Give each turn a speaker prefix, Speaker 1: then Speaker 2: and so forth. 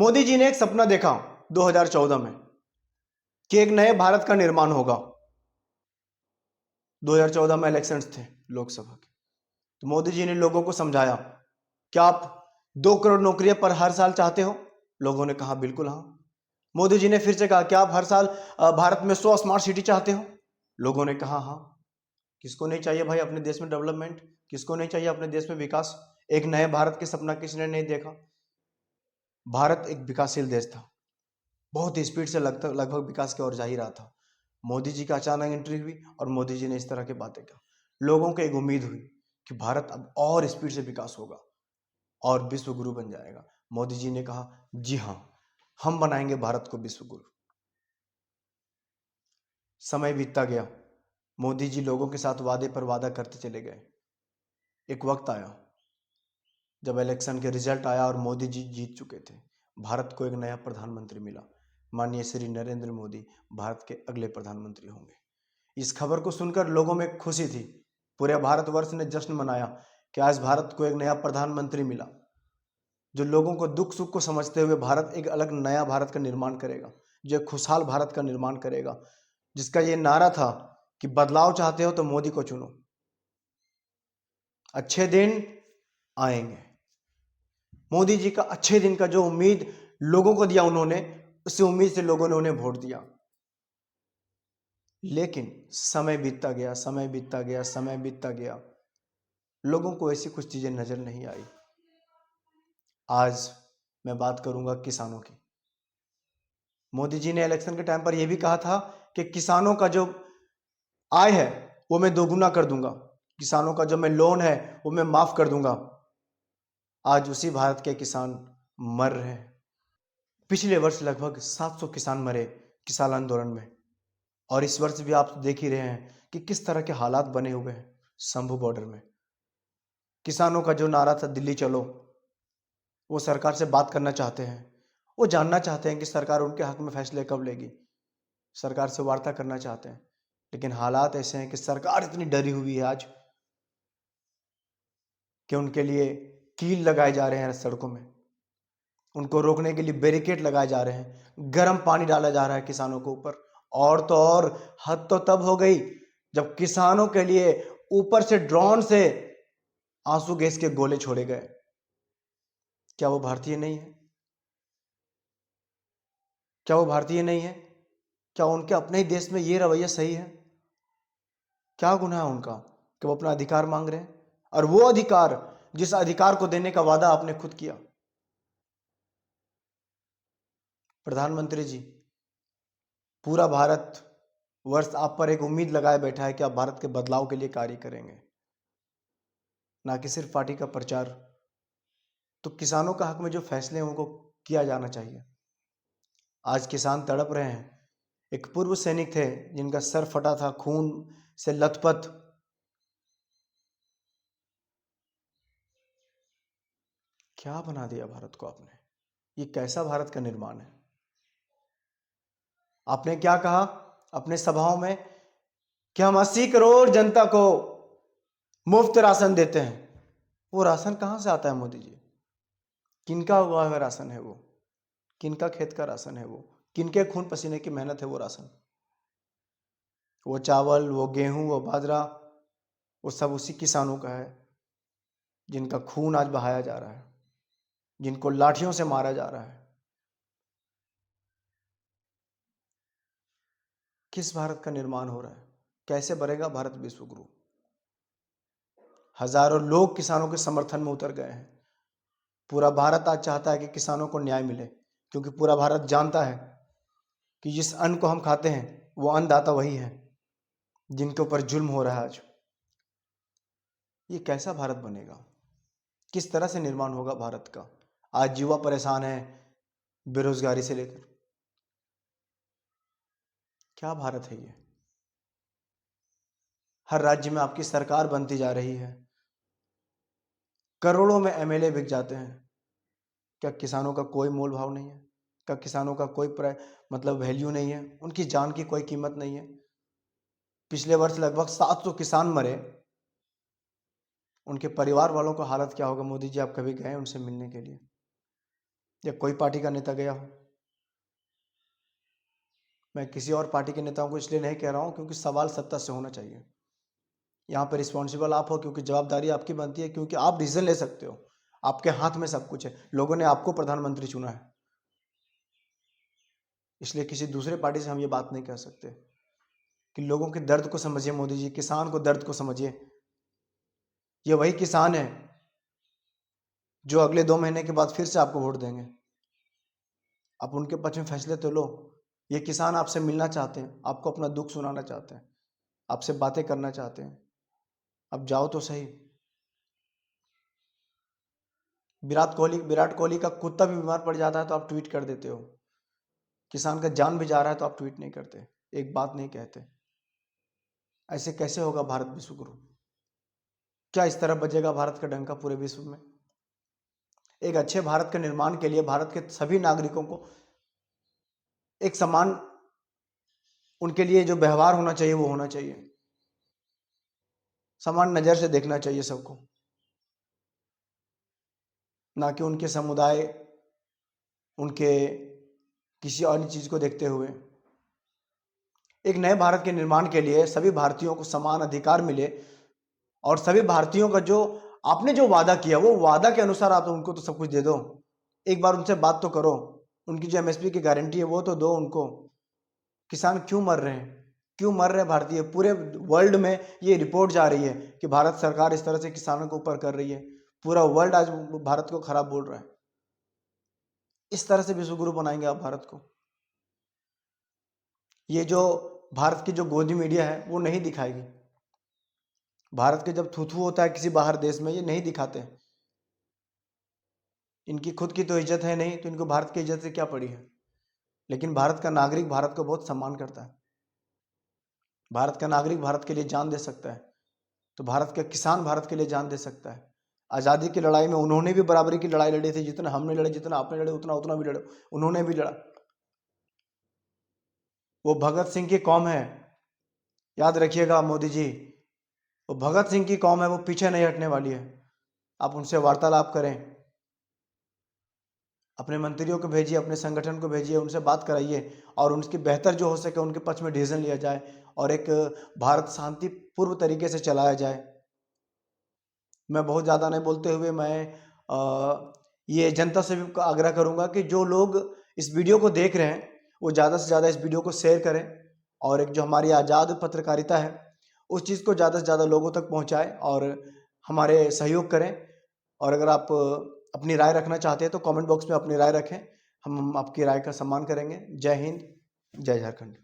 Speaker 1: मोदी जी ने एक सपना देखा 2014 में कि एक नए भारत का निर्माण होगा। 2014 में इलेक्शंस थे लोकसभा के, तो मोदी जी ने लोगों को समझाया, क्या आप 2 करोड़ नौकरियां पर हर साल चाहते हो? लोगों ने कहा बिल्कुल हाँ। मोदी जी ने फिर से कहा, क्या आप हर साल भारत में 100 स्मार्ट सिटी चाहते हो? लोगों ने कहा हाँ। किसको नहीं चाहिए भाई अपने देश में डेवलपमेंट? किसको नहीं चाहिए अपने देश में विकास? एक नए भारत के सपना किसने नहीं देखा? भारत एक विकासशील देश था, बहुत स्पीड से लगभग विकास की ओर जा ही रहा था। मोदी जी का अचानक एंट्री हुई और मोदी जी ने इस तरह की बातें की। लोगों को एक उम्मीद हुई कि भारत अब और स्पीड से विकास होगा और विश्व गुरु बन जाएगा। मोदी जी ने कहा, जी हाँ, हम बनाएंगे भारत को विश्व गुरु। समय बीतता गया, मोदी जी लोगों के साथ वादे पर वादा करते चले गए। एक वक्त आया जब इलेक्शन के रिजल्ट आया और मोदी जी जीत चुके थे। भारत को एक नया प्रधानमंत्री मिला। माननीय श्री नरेंद्र मोदी भारत के अगले प्रधानमंत्री होंगे। इस खबर को सुनकर लोगों में खुशी थी। पूरे भारतवर्ष ने जश्न मनाया कि आज भारत को एक नया प्रधानमंत्री मिला, जो लोगों को दुख सुख को समझते हुए भारत एक अलग नया भारत का निर्माण करेगा, जो एक खुशहाल भारत का निर्माण करेगा, जिसका ये नारा था कि बदलाव चाहते हो तो मोदी को चुनो, अच्छे दिन आएंगे। मोदी जी का अच्छे दिन का जो उम्मीद लोगों को दिया उन्होंने, उसी उम्मीद से लोगों ने उन्हें वोट दिया। लेकिन समय बीतता गया, समय बीतता गया, समय बीतता गया, लोगों को ऐसी कुछ चीजें नजर नहीं आई। आज मैं बात करूंगा किसानों की। मोदी जी ने इलेक्शन के टाइम पर यह भी कहा था कि किसानों का जो आय है वो मैं दोगुना कर दूंगा, किसानों का जो मैं लोन है वो मैं माफ कर दूंगा। आज उसी भारत के किसान मर रहे हैं। पिछले वर्ष लगभग 700 किसान मरे किसान आंदोलन में, और इस वर्ष भी आप देख ही रहे हैं कि किस तरह के हालात बने हुए हैं। शंभू बॉर्डर में किसानों का जो नारा था दिल्ली चलो, वो सरकार से बात करना चाहते हैं। वो जानना चाहते हैं कि सरकार उनके हक में फैसले कब लेगी। सरकार से वार्ता करना चाहते हैं, लेकिन हालात ऐसे हैं कि सरकार इतनी डरी हुई है आज कि उनके लिए कील लगाए जा रहे हैं सड़कों में, उनको रोकने के लिए बैरिकेड लगाए जा रहे हैं, गर्म पानी डाला जा रहा है किसानों के ऊपर। और तो और हद तो तब हो गई जब किसानों के लिए ऊपर से ड्रोन से आंसू गैस के गोले छोड़े गए। क्या वो भारतीय नहीं है? क्या वो भारतीय नहीं है? क्या उनके अपने ही देश में ये रवैया सही है? क्या गुनाह है उनका कि वो अपना अधिकार मांग रहे हैं, और वो अधिकार जिस अधिकार को देने का वादा आपने खुद किया। प्रधानमंत्री जी, पूरा भारत वर्ष आप पर एक उम्मीद लगाए बैठा है कि आप भारत के बदलाव के लिए कार्य करेंगे, ना कि सिर्फ पार्टी का प्रचार। तो किसानों का हक में जो फैसले हैं उनको किया जाना चाहिए। आज किसान तड़प रहे हैं। एक पूर्व सैनिक थे जिनका सर फटा था, खून से लथपथ। क्या बना दिया भारत को आपने? ये कैसा भारत का निर्माण है? आपने क्या कहा अपने सभाओं में कि हम 80 करोड़ जनता को मुफ्त राशन देते हैं। वो राशन कहां से आता है मोदी जी? किनका हुआ हुआ राशन है वो? किनका खेत का राशन है वो? किनके खून पसीने की मेहनत है वो राशन? वो चावल, वो गेहूं, वो बाजरा, वो सब उसी किसानों का है जिनका खून आज बहाया जा रहा है, जिनको लाठियों से मारा जा रहा है। किस भारत का निर्माण हो रहा है? कैसे बनेगा भारत विश्व गुरु? हजारों लोग किसानों के समर्थन में उतर गए हैं। पूरा भारत आज चाहता है कि किसानों को न्याय मिले, क्योंकि पूरा भारत जानता है कि जिस अन्न को हम खाते हैं वो अन्नदाता वही है जिनके ऊपर जुल्म हो रहा है आज। ये कैसा भारत बनेगा? किस तरह से निर्माण होगा भारत का? आज युवा परेशान है बेरोजगारी से लेकर। क्या भारत है ये? हर राज्य में आपकी सरकार बनती जा रही है, करोड़ों में एमएलए बिक जाते हैं। क्या किसानों का कोई मोल भाव नहीं है? क्या किसानों का कोई मतलब वैल्यू नहीं है? उनकी जान की कोई कीमत नहीं है? पिछले वर्ष लगभग 700 किसान मरे। उनके परिवार वालों का हालत क्या होगा? मोदी जी, आप कभी गए उनसे मिलने के लिए? या कोई पार्टी का नेता गया हो। मैं किसी और पार्टी के नेताओं को इसलिए नहीं कह रहा हूं क्योंकि सवाल सत्ता से होना चाहिए। यहाँ पर रिस्पॉन्सिबल आप हो क्योंकि जवाबदारी आपकी बनती है, क्योंकि आप डिसीजन ले सकते हो, आपके हाथ में सब कुछ है, लोगों ने आपको प्रधानमंत्री चुना है। इसलिए किसी दूसरे पार्टी से हम ये बात नहीं कह सकते कि लोगों के दर्द को समझिए मोदी जी, किसान को दर्द को समझिए। ये वही किसान है जो अगले 2 महीने के बाद फिर से आपको वोट देंगे। आप उनके पक्ष में फैसले तो लो। ये किसान आपसे मिलना चाहते हैं, आपको अपना दुख सुनाना चाहते हैं, आपसे बातें करना चाहते हैं। अब जाओ तो सही। विराट कोहली का कुत्ता भी बीमार पड़ जाता है तो आप ट्वीट कर देते हो। किसान का जान भी जा रहा है तो आप ट्वीट नहीं करते, एक बात नहीं कहते। ऐसे कैसे होगा भारत विश्व गुरु? क्या इस तरह बजेगा भारत का डंका पूरे विश्व में? एक अच्छे भारत के निर्माण के लिए भारत के सभी नागरिकों को एक समान, उनके लिए जो व्यवहार होना चाहिए वो होना चाहिए। समान नजर से देखना चाहिए सबको, ना कि उनके समुदाय, उनके किसी और चीज को देखते हुए। एक नए भारत के निर्माण के लिए सभी भारतीयों को समान अधिकार मिले और सभी भारतीयों का जो आपने जो वादा किया वो वादा के अनुसार आप उनको तो सब कुछ दे दो। एक बार उनसे बात तो करो, उनकी जो एमएसपी की गारंटी है वो तो दो उनको। किसान क्यों मर रहे हैं, क्यों मर रहे हैं भारतीय? पूरे वर्ल्ड में ये रिपोर्ट जा रही है कि भारत सरकार इस तरह से किसानों को ऊपर कर रही है। पूरा वर्ल्ड आज भारत को खराब बोल रहा है। इस तरह से विश्वगुरु बनाएंगे आप भारत को? ये जो भारत की जो गोदी मीडिया है वो नहीं दिखाएगी। भारत के जब थूथू होता है किसी बाहर देश में, ये नहीं दिखाते हैं। इनकी खुद की तो इज्जत है नहीं तो इनको भारत की इज्जत से क्या पड़ी है? लेकिन भारत का नागरिक भारत को बहुत सम्मान करता है। भारत का नागरिक भारत के लिए जान दे सकता है, तो भारत का किसान भारत के लिए जान दे सकता है। आज़ादी की लड़ाई में उन्होंने भी बराबरी की लड़ाई लड़ी थी, जितना हमने लड़े, जितना आपने लड़े, उतना उतना भी लड़े, उन्होंने भी लड़ा। वो भगत सिंह की कौम है, याद रखिएगा मोदी जी। वो भगत सिंह की कौम है, वो पीछे नहीं हटने वाली है। आप उनसे वार्तालाप करें, अपने मंत्रियों को भेजिए, अपने संगठन को भेजिए, उनसे बात कराइए और उनकी बेहतर जो हो सके उनके पक्ष में डिसीजन लिया जाए और एक भारत शांतिपूर्व तरीके से चलाया जाए। मैं बहुत ज़्यादा नहीं बोलते हुए ये जनता से भी आग्रह करूंगा कि जो लोग इस वीडियो को देख रहे हैं वो ज़्यादा से ज़्यादा इस वीडियो को शेयर करें और एक जो हमारी आज़ाद पत्रकारिता है उस चीज़ को ज़्यादा से ज़्यादा लोगों तक पहुंचाएं और हमारे सहयोग करें। और अगर आप अपनी राय रखना चाहते हैं तो कमेंट बॉक्स में अपनी राय रखें, हम आपकी राय का सम्मान करेंगे। जय हिंद, जय झारखंड।